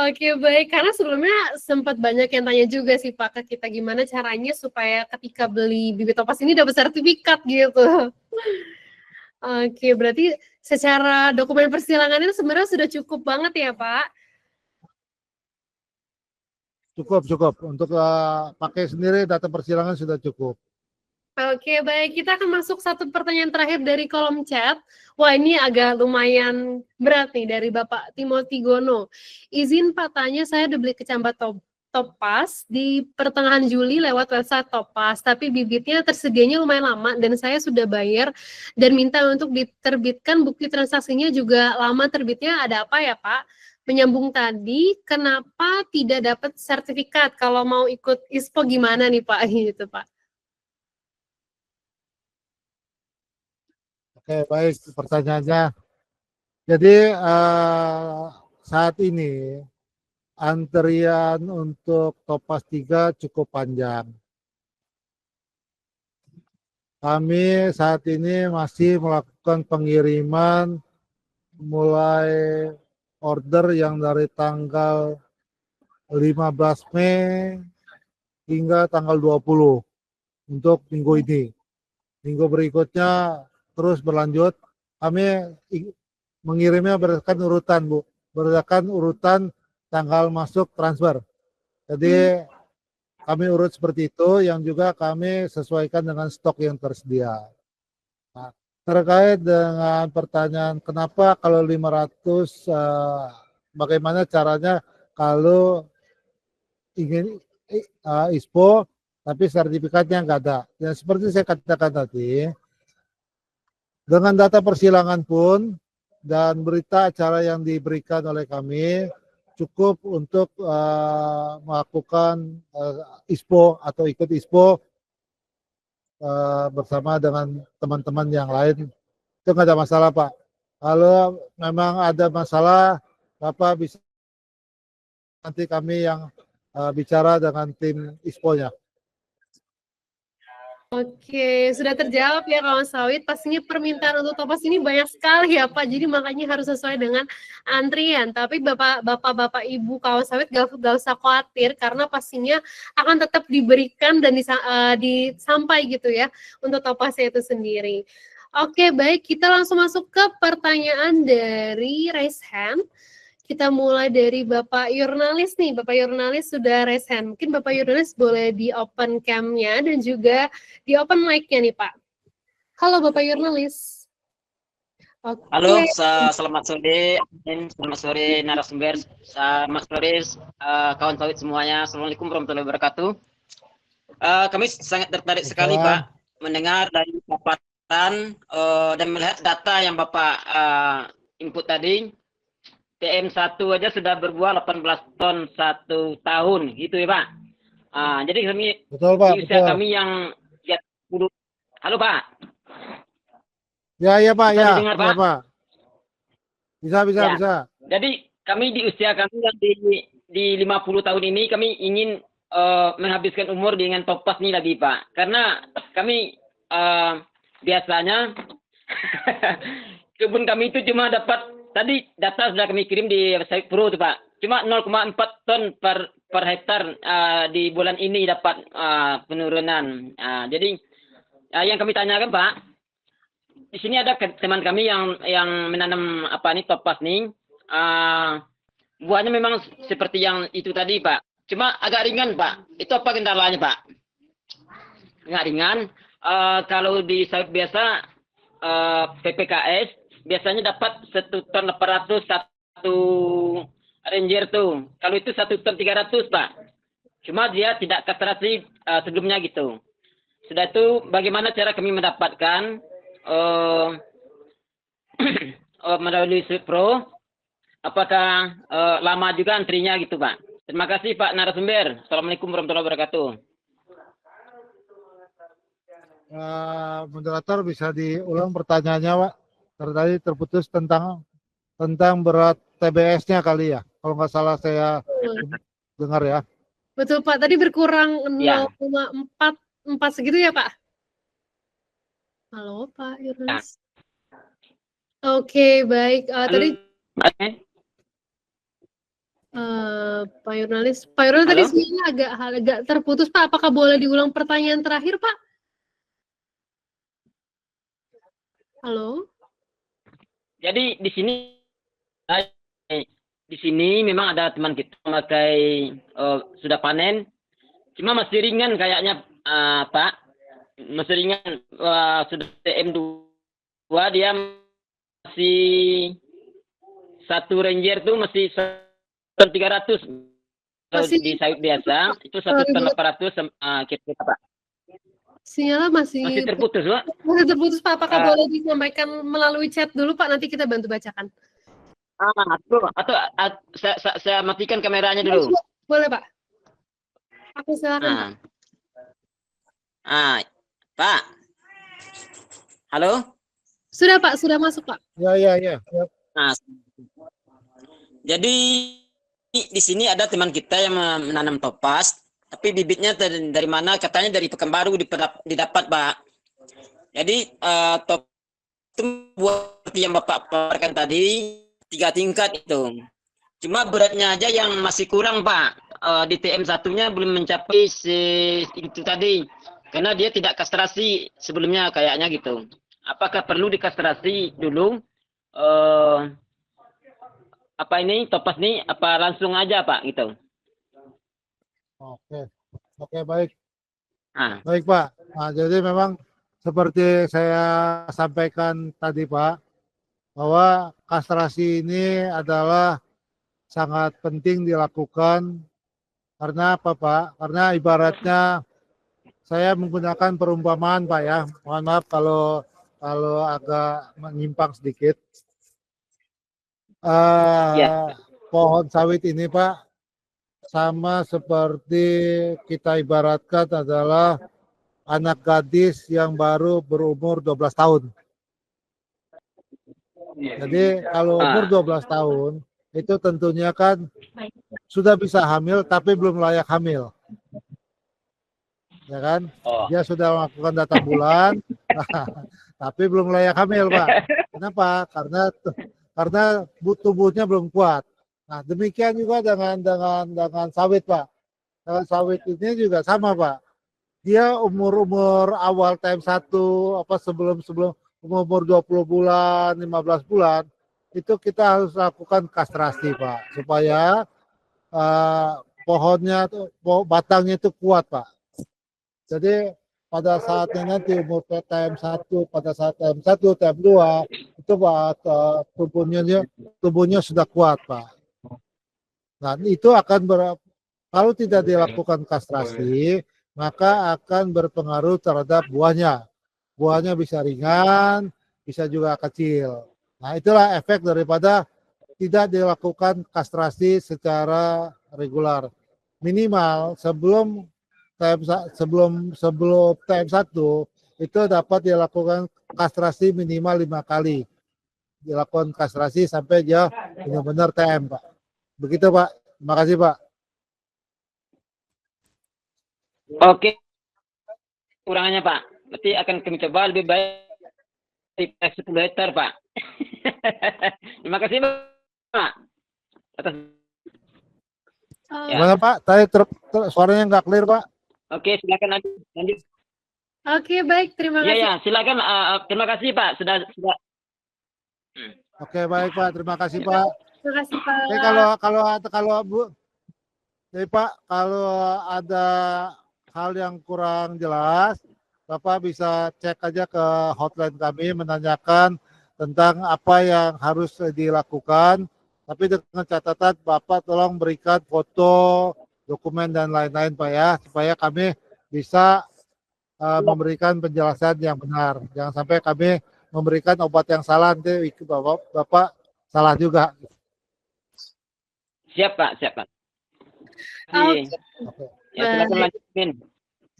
Oke, baik. Karena sebelumnya sempat banyak yang tanya juga sih Pak ke kita gimana caranya supaya ketika beli bibit topaz ini dapat sertifikat gitu. Oke, berarti secara dokumen persilangan itu sebenarnya sudah cukup banget ya Pak? Cukup, cukup. Untuk pakai sendiri data persilangan sudah cukup. Oke, baik. Kita akan masuk satu pertanyaan terakhir dari kolom chat. Wah, ini agak lumayan berat nih dari Bapak Timothy Gono. Izin Pak tanya, saya udah beli kecambat Topaz di pertengahan Juli lewat website Topaz, tapi bibitnya tersedianya lumayan lama dan saya sudah bayar dan minta untuk diterbitkan bukti transaksinya juga lama terbitnya. Ada apa ya Pak? Menyambung tadi, kenapa tidak dapat sertifikat? Kalau mau ikut ISPO gimana nih Pak? Gitu Pak. Oke, baik pertanyaannya. Jadi saat ini antrian untuk Topaz 3 cukup panjang. Kami saat ini masih melakukan pengiriman mulai order yang dari tanggal 15 Mei hingga tanggal 20 untuk minggu ini. Minggu berikutnya terus berlanjut. Kami mengirimnya berdasarkan urutan, Bu. Berdasarkan urutan tanggal masuk transfer. Jadi kami urut seperti itu, yang juga kami sesuaikan dengan stok yang tersedia. Nah, terkait dengan pertanyaan kenapa kalau 500, bagaimana caranya kalau ingin ISPO tapi sertifikatnya nggak ada. Dan seperti saya katakan tadi, dengan data persilangan pun dan berita acara yang diberikan oleh kami cukup untuk melakukan ISPO atau ikut ISPO bersama dengan teman-teman yang lain. Itu nggak ada masalah, Pak. Kalau memang ada masalah, Bapak bisa nanti kami yang bicara dengan tim ISPO-nya. Oke, sudah terjawab ya kawan sawit. Pastinya permintaan untuk topaz ini banyak sekali ya Pak. Jadi makanya harus sesuai dengan antrian. Tapi bapak ibu kawan sawit gak usah khawatir karena pastinya akan tetap diberikan dan disampai gitu ya untuk topaznya itu sendiri. Oke, baik. Kita langsung masuk ke pertanyaan dari raise hand. Kita mulai dari Bapak Yurnalis nih. Bapak Yurnalis sudah raise hand. Mungkin Bapak Yurnalis boleh di open cam-nya dan juga di open mic-nya nih Pak. Halo Bapak Yurnalis. Oke. Halo, selamat sore, selamat sore narasumber, selamat sore kawan sawit semuanya. Assalamualaikum warahmatullahi wabarakatuh. Kami sangat tertarik sekali Pak mendengar dari paparan dan melihat data yang Bapak input tadi. TM1 aja sudah berbuah 18 ton 1 tahun, gitu ya Pak. Jadi kami Betul, Pak. di usia Betul. kami yang 10. Halo Pak. Ya, ya Pak. Bisa Ya, didengar, ya Pak? Pak. Bisa, Ya. bisa. Jadi kami di usia kami yang di 50 tahun ini kami ingin menghabiskan umur dengan topaz ini lagi Pak. Karena kami biasanya kebun kami itu cuma dapat, tadi data sudah kami kirim di website Pro tuh Pak. Cuma 0,4 ton per hektar di bulan ini dapat penurunan. Jadi yang kami tanyakan Pak, di sini ada teman kami yang menanam topaz nih. Buahnya memang seperti yang itu tadi Pak. Cuma agak ringan Pak. Itu apa kendalanya Pak? Nggak ringan. Kalau di sawit biasa PPKS biasanya dapat 1 ton 800 satu ranger tuh. Kalau itu 1 ton 300 Pak. Cuma dia tidak kastrasi sebelumnya gitu. Sudah itu bagaimana cara kami mendapatkan melalui Pro? Apakah lama juga antrinya gitu Pak? Terima kasih Pak narasumber. Assalamualaikum warahmatullahi wabarakatuh. Moderator bisa diulang pertanyaannya, Pak. Tadi terputus tentang berat TBS-nya kali ya. Kalau nggak salah saya dengar ya. Betul Pak, tadi berkurang Ya. 0,44 segitu ya Pak? Halo Pak Yurnalis. Oke, baik. Tadi Pak Yurnalis. Pak Yurnalis tadi Halo? sinyalnya agak terputus, Pak. Apakah boleh diulang pertanyaan terakhir, Pak? Halo? Jadi di sini memang ada teman kita memakai sudah panen, cuma masih ringan kayaknya Pak, masih ringan sudah TM2 dia masih satu Ranger tuh masih 1.300 Masih di sawit biasa itu 1.800 kira-kira Pak. sinyalnya Masih terputus Pak. masih terputus, Pak. Apakah Ah. boleh disampaikan melalui chat dulu, Pak? Nanti kita bantu bacakan. Saya matikan kameranya dulu. Boleh, Pak. Aku silakan, Pak. Pak. Halo? Sudah, Pak. Sudah masuk, Pak. Ya. Nah, jadi di sini ada teman kita yang menanam topas, tapi bibitnya dari mana? Katanya dari Pekanbaru didapat, Pak. Jadi topas itu buat yang Bapak paparkan tadi 3 tingkat itu. Cuma beratnya aja yang masih kurang, Pak. Di TM1-nya belum mencapai itu tadi. Karena dia tidak kastrasi sebelumnya kayaknya gitu. Apakah perlu dikastrasi dulu? Apa ini topas ini apa langsung aja Pak gitu? Oke, baik. Ah. Baik Pak. Nah, jadi memang seperti saya sampaikan tadi Pak, bahwa kastrasi ini adalah sangat penting dilakukan karena apa Pak? Karena ibaratnya saya menggunakan perumpamaan Pak ya. Mohon maaf kalau agak menyimpang sedikit. Pohon sawit ini Pak sama seperti kita ibaratkan adalah anak gadis yang baru berumur 12 tahun. Jadi kalau umur 12 tahun itu tentunya kan sudah bisa hamil tapi belum layak hamil. Ya kan? Dia sudah melakukan data bulan tapi belum layak hamil, Pak. Kenapa? Karena tubuhnya belum kuat. Nah, demikian juga dengan sawit, Pak. Dengan sawit ini juga sama, Pak. Dia umur awal time 1 sebelum umur 20 bulan, 15 bulan itu kita harus lakukan kastrasi, Pak, supaya pohonnya batangnya itu kuat, Pak. Jadi pada saatnya nanti umur TM1, pada saat TM1, TM2 itu Pak tubuhnya sudah kuat, Pak. Nah, itu akan kalau tidak dilakukan kastrasi, maka akan berpengaruh terhadap buahnya. Buahnya bisa ringan, bisa juga kecil. Nah, itulah efek daripada tidak dilakukan kastrasi secara regular. Minimal sebelum TM1 itu dapat dilakukan kastrasi minimal 5 kali. Dilakukan kastrasi sampai dia benar-benar TM, Pak. Begitu, Pak. Terima kasih, Pak. Oke. Kurangannya, Pak. Berarti akan kami coba lebih baik di 10 hektar, Pak. Terima kasih, Pak. Atas. Gimana, Pak? Tadi suaranya nggak clear, Pak. Oke, silakan lanjut. Oke, baik. Terima kasih. Ya, silakan. Terima kasih, Pak. Sudah. Oke, baik, Pak. Terima kasih, Pak. Terima kasih, Pak. Oke, kalau Bu, jadi Pak, kalau ada hal yang kurang jelas, Bapak bisa cek aja ke hotline kami menanyakan tentang apa yang harus dilakukan. Tapi dengan catatan Bapak tolong berikan foto, dokumen dan lain-lain Pak ya, supaya kami bisa memberikan penjelasan yang benar. Jangan sampai kami memberikan obat yang salah, nanti Bapak salah juga. Siap, Pak. Oke. Ya, silakan lanjutin.